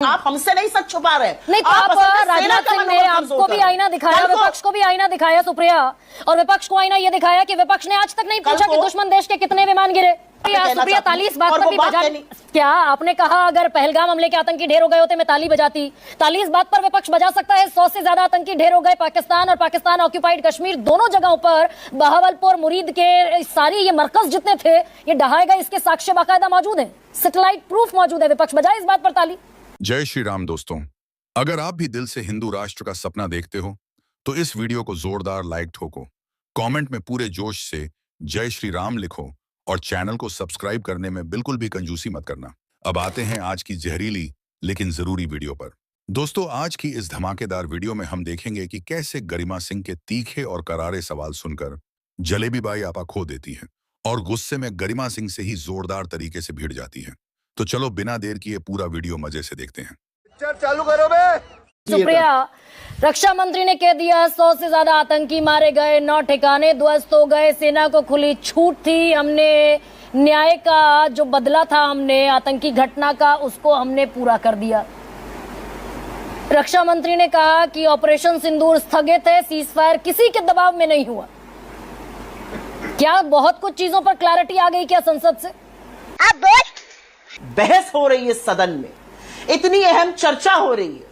आप हमसे नहीं सच छुपा रहे। नहीं तो आप राजनाथ सिंह ने आपको भी आईना दिखाया, विपक्ष को भी आईना दिखाया सुप्रिया, और विपक्ष को आईना ये दिखाया कि विपक्ष ने आज तक नहीं पूछा कि दुश्मन देश के कितने विमान गिरे। सुप्रिया ताली इस बात पर भी बजा, क्या आपने कहा अगर पहलगाम हमले के आतंकी ढेर हो गए होते मैं ताली बजाती, ताली इस बात पर विपक्ष बजा सकता है 100 से ज्यादा आतंकी ढेर हो गए पाकिस्तान और पाकिस्तान ऑक्यूपाइड कश्मीर दोनों जगहों पर, बहावलपुर मुरीद के सारी ये मरकज जितने थे ये ढहाए गए, इसके साक्ष्य बाकायदा मौजूद है, सैटेलाइट प्रूफ मौजूद है, विपक्ष बजाए इस बात पर ताली। जय श्री राम दोस्तों, अगर आप भी दिल से हिंदू राष्ट्र का सपना देखते हो तो इस वीडियो को जोरदार लाइक ठोको, कमेंट में पूरे जोश से जय श्री राम लिखो और चैनल को सब्सक्राइब करने में बिल्कुल भी कंजूसी मत करना। अब आते हैं आज की जहरीली लेकिन जरूरी वीडियो पर। दोस्तों, आज की इस धमाकेदार वीडियो में हम देखेंगे कि कैसे गरिमा सिंह के तीखे और करारे सवाल सुनकर जलेबी बाई आपा खो देती है और गुस्से में गरिमा सिंह से ही जोरदार तरीके से भिड़ जाती है। तो चलो बिना देर किए पूरा वीडियो मजे से देखते हैं। चालू करो बे। सुप्रिया, रक्षा मंत्री ने कह दिया 100 से ज्यादा आतंकी मारे गए, 9 ठिकाने ध्वस्त हो गए, सेना को खुली छूट थी, हमने न्याय का जो बदला था हमने आतंकी घटना का उसको हमने पूरा कर दिया। रक्षा मंत्री ने कहा कि ऑपरेशन सिंदूर स्थगित है, सीज फायर किसी के दबाव में नहीं हुआ। क्या बहुत कुछ चीजों पर क्लैरिटी आ गई क्या संसद से? अब बहस हो रही है सदन में, इतनी अहम चर्चा हो रही है,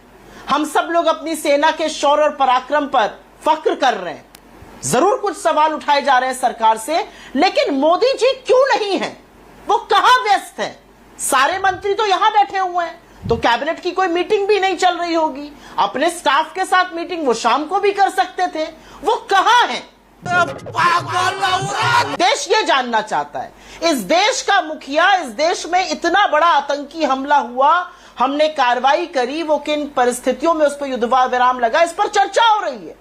हम सब लोग अपनी सेना के शौर्य और पराक्रम पर फख्र कर रहे हैं, जरूर कुछ सवाल उठाए जा रहे हैं सरकार से, लेकिन मोदी जी क्यों नहीं हैं? वो कहां व्यस्त हैं? सारे मंत्री तो यहां बैठे हुए हैं, तो कैबिनेट की कोई मीटिंग भी नहीं चल रही होगी, अपने स्टाफ के साथ मीटिंग वो शाम को भी कर सकते थे, वो कहां हैं? देश ये जानना चाहता है, इस देश का मुखिया, इस देश में इतना बड़ा आतंकी हमला हुआ, हमने कार्रवाई करी, वो किन परिस्थितियों में उस पर युद्धविराम लगा, इस पर चर्चा हो रही है,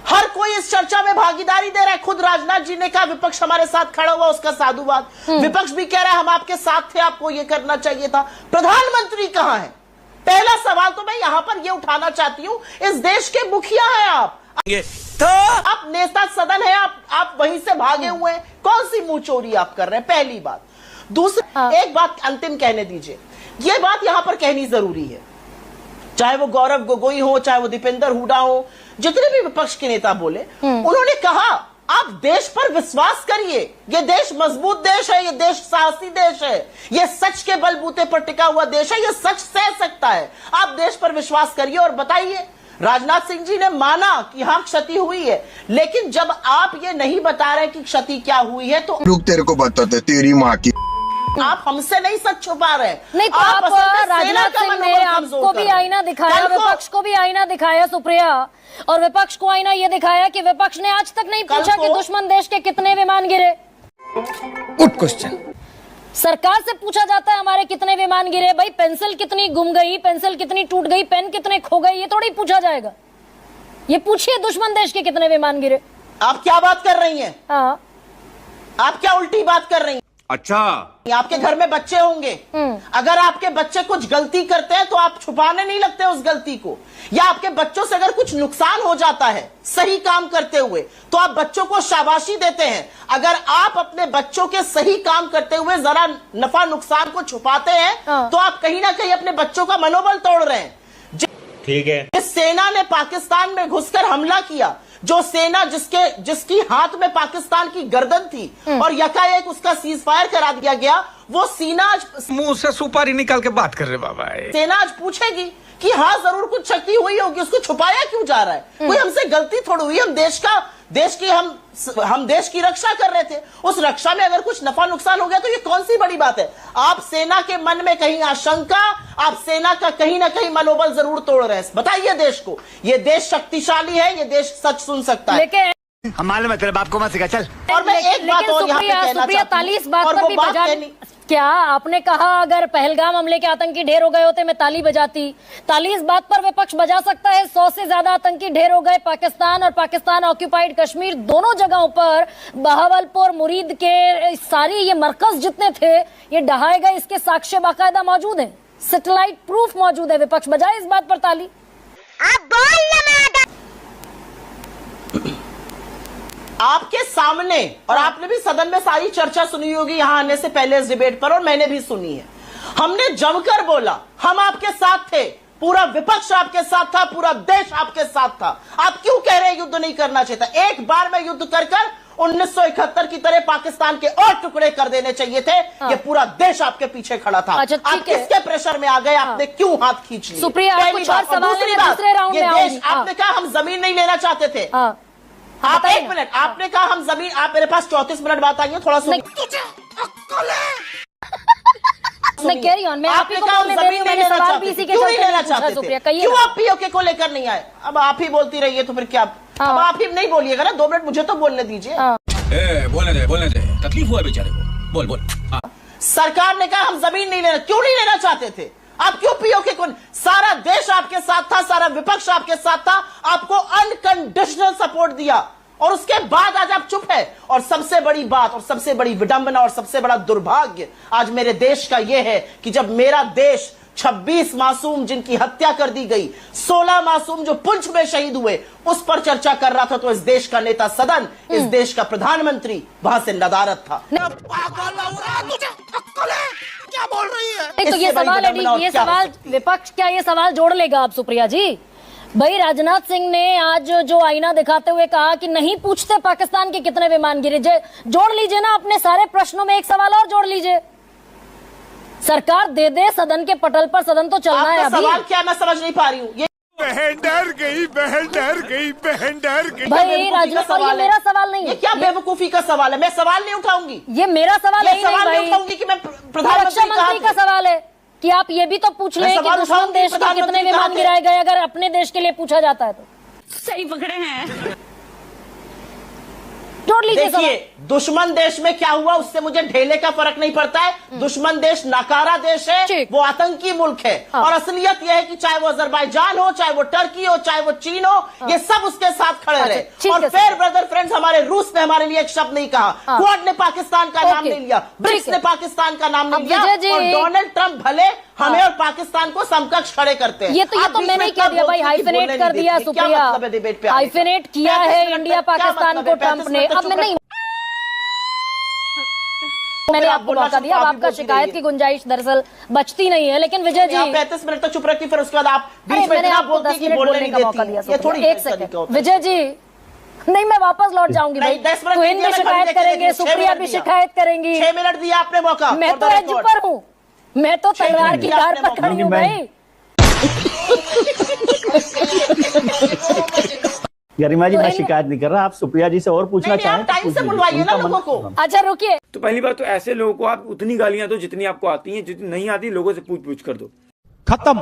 हर कोई इस चर्चा में भागीदारी दे रहा है। खुद राजनाथ जी ने कहा विपक्ष हमारे साथ खड़ा हुआ, उसका साधुवाद, विपक्ष भी कह रहा है हम आपके साथ थे, आपको ये करना चाहिए था। प्रधानमंत्री कहां है? पहला सवाल तो मैं यहां पर ये उठाना चाहती हूं, इस देश के मुखिया हैं आप नेता सदन है, आप वहीं से भागे हुए हैं, कौन सी मुंह चोरी आप कर रहे हैं? पहली बात। दूसरी एक बात अंतिम कहने दीजिए, ये बात यहां पर कहनी जरूरी है, चाहे वो गौरव गोगोई हो, चाहे वो दीपेंद्र हुडा हो, जितने भी विपक्ष के नेता बोले, उन्होंने कहा आप देश पर विश्वास करिए, ये देश मजबूत देश है, ये देश साहसी देश है, ये सच के बलबूते पर टिका हुआ देश है, ये सच सह सकता है, आप देश पर विश्वास करिए। और बताइए, राजनाथ सिंह जी ने माना कि हाँ क्षति हुई है, लेकिन जब आप ये नहीं बता रहे कि क्षति क्या हुई है, तो लोग तेरे को बताते तेरी माँ की, आप हमसे नहीं सच छुपा रहे। नहीं तो आप राजनाथ सिंह ने आपको भी आईना दिखाया, विपक्ष को भी आईना दिखाया सुप्रिया, और विपक्ष को आईना ये दिखाया कि विपक्ष ने आज तक नहीं पूछा कि दुश्मन देश के कितने विमान गिरे। Good question. सरकार से पूछा जाता है हमारे कितने विमान गिरे, भाई पेंसिल कितनी गुम गई, पेंसिल कितनी टूट गई, पेन कितने खो गए, ये थोड़ी पूछा जाएगा। ये पूछिए दुश्मन देश के कितने विमान गिरे। आप क्या बात कर रही हैं? हाँ, आप क्या उल्टी बात कर रही हैं? अच्छा, आपके घर में बच्चे होंगे, अगर आपके बच्चे कुछ गलती करते हैं तो आप छुपाने नहीं लगते उस गलती को, या आपके बच्चों से अगर कुछ नुकसान हो जाता है सही काम करते हुए तो आप बच्चों को शाबाशी देते हैं। अगर आप अपने बच्चों के सही काम करते हुए जरा नफा नुकसान को छुपाते हैं तो आप कहीं ना कहीं अपने बच्चों का मनोबल तोड़ रहे हैं। ठीक है, जिस सेना ने पाकिस्तान में घुसकर हमला किया, जो सेना जिसकी हाथ में पाकिस्तान की गर्दन थी और यकाएक उसका सीज फायर करा दिया गया, वो सेना आज मुंह से सुपारी निकाल के बात कर रहे बाबा। सेना आज पूछेगी कि हाँ जरूर कुछ क्षति हुई होगी, उसको छुपाया क्यों जा रहा है? कोई हमसे गलती थोड़ी हुई, हम देश की रक्षा कर रहे थे, उस रक्षा में अगर कुछ नफा नुकसान हो गया तो ये कौन सी बड़ी बात है? आप सेना के मन में कहीं आशंका, आप सेना का कहीं ना कहीं मनोबल जरूर तोड़ रहे हैं। बताइए देश को, ये देश शक्तिशाली है, ये देश सच सुन सकता है। लेकिन हमारे में तेरे बाप को मत सिखा, चल। और मैं एक बात और यहाँ पे कहना चाहती हूँ, बात पर भी बजा, क्या आपने कहा अगर पहलगाम हमले के आतंकी ढेर हो गए होते मैं ताली बजाती, ताली इस बात पर विपक्ष बजा सकता है 100 से ज्यादा आतंकी ढेर हो गए पाकिस्तान और पाकिस्तान ऑक्यूपाइड कश्मीर दोनों जगहों पर, बहावलपुर मुरीद के सारी ये मरकज जितने थे ये ढहाए गए, इसके साक्ष्य बाकायदा मौजूद है, सैटेलाइट प्रूफ मौजूद है, विपक्ष बजाए इस बात पर ताली। आपके सामने, और आपने भी सदन में सारी चर्चा सुनी होगी यहां आने से पहले इस डिबेट पर, और मैंने भी सुनी है, हमने जमकर बोला, हम आपके साथ थे, पूरा विपक्ष आपके साथ था, पूरा देश आपके साथ था। आप क्यों कह रहे हैं युद्ध नहीं करना चाहिए था? एक बार में युद्ध कर 1971 की तरह पाकिस्तान के और टुकड़े कर देने चाहिए थे। ये पूरा देश आपके पीछे खड़ा था। अच्छा, आप किसके प्रेशर में आ गए? आपने क्यों हाथ खींच लिया? सुप्रिया, कुछ और सवाल है, मैं दूसरे राउंड में आऊंगी। आपने कहा हम जमीन नहीं लेना चाहते थे। आप एक मिनट, आपने कहा हम जमीन, आप मेरे पास 34 मिनट बात आई है, थोड़ा सा कैरी ऑन। मैं आपको बोलने दे रही हूं, मैंने सवाल भी इसी के चलते लेना चाहते थे। क्यों आप पीओके को लेकर नहीं आए? अब आप ही बोलती रहिए तो फिर क्या? अब आप ही नहीं बोलिएगा ना, 2 मिनट मुझे तो बोलने दीजिए। बोलने दे, तकलीफ हुआ बेचारे को, बोल। सरकार ने कहा हम जमीन नहीं लेना, क्यों नहीं लेना चाहते थे? आप क्यों पीओके को? सारा देश आपके साथ था, सारा विपक्ष आपके साथ था, आपको अनकंडीशनल सपोर्ट दिया, और उसके बाद आज आप चुप है। और सबसे बड़ी बात और सबसे बड़ी विडंबना और सबसे बड़ा दुर्भाग्य आज मेरे देश का यह है कि जब मेरा देश 26 मासूम जिनकी हत्या कर दी गई, 16 मासूम जो पुंछ में शहीद हुए, उस पर चर्चा कर रहा था, तो इस देश का नेता सदन, इस देश का प्रधानमंत्री वहां से नदारत था। क्या बोल रही है? तो ये सवाल है, ये सवाल विपक्ष क्या ये सवाल जोड़ लेगा आप सुप्रिया जी? भाई राजनाथ सिंह ने आज जो आईना दिखाते हुए कहा कि नहीं पूछते पाकिस्तान के कितने विमान गिरे, जोड़ लीजिए ना अपने सारे प्रश्नों में एक सवाल और जोड़ लीजिए। सरकार दे दे सदन के पटल पर, सदन तो चलना है अभी। सवाल क्या मैं समझ नहीं पा रही हूँ। बहन डर गई। भाई राजनाथ, और ये मेरा सवाल नहीं है। ये क्या बेवकूफी का सवाल है? मैं सवाल नहीं उठाऊंगी, ये मेरा सवाल नहीं उठाऊंगी कि मैं रक्षा मंत्री का सवाल है कि आप ये भी तो पूछ लें कि दुश्मन देश के कितने विमान गिराए गए, अगर अपने देश के लिए पूछा जाता है तो। सही पकड़े हैं। जोड़ लीजिए। देखिए, दुश्मन देश में क्या हुआ उससे मुझे ढेले का फर्क नहीं पड़ता है। दुश्मन देश नकारा देश है, वो आतंकी मुल्क है। और असलियत यह है कि चाहे वो अजरबैजान हो, चाहे वो टर्की हो, चाहे वो चीन हो, ये सब उसके साथ खड़े रहे। और फिर ब्रदर फ्रेंड्स, हमारे रूस ने हमारे लिए एक शब्द नहीं कहा, क्वाड ने पाकिस्तान का नाम नहीं लिया, ब्रिक्स ने पाकिस्तान का नाम नहीं लिया, और डोनाल्ड ट्रंप भले हमें और पाकिस्तान को समकक्ष खड़े करते हैं। ये तो मैंने ही कह दिया भाई, हाइफेनेट कर दिया सुप्रिया, हाइफेनेट किया है इंडिया पाकिस्तान को ट्रंप ने। अब मैं नहीं, मैंने आपको मौका दिया, अब आपका शिकायत की गुंजाइश दरअसल बचती नहीं है। लेकिन विजय जी 35 मिनट तक चुप रखी, फिर उसके बाद आप बीच में मैंने आपको 10 मिनट बोलने का मौका दिया। एक सेकंड विजय जी, नहीं मैं वापस लौट जाऊंगी भाई। तुहिन भी शिकायत करेंगे, सुप्रिया भी शिकायत करेंगी। 6 मिनट दिया आपने मौका। मैं तो एज पर हूँ, मैं तो तलवार की धार पर खड़ी हूँ भाई। गरिमा जी, मैं शिकायत नहीं कर रहा, आप सुप्रिया जी से और पूछना चाहें तो टाइम से बुलवाइए ना लोगों को। अच्छा रुकिए, तो पहली बात तो ऐसे लोगों को आप उतनी गालियां दो जितनी आपको आती हैं, जितनी नहीं आती लोगों से पूछ कर दो। खत्म।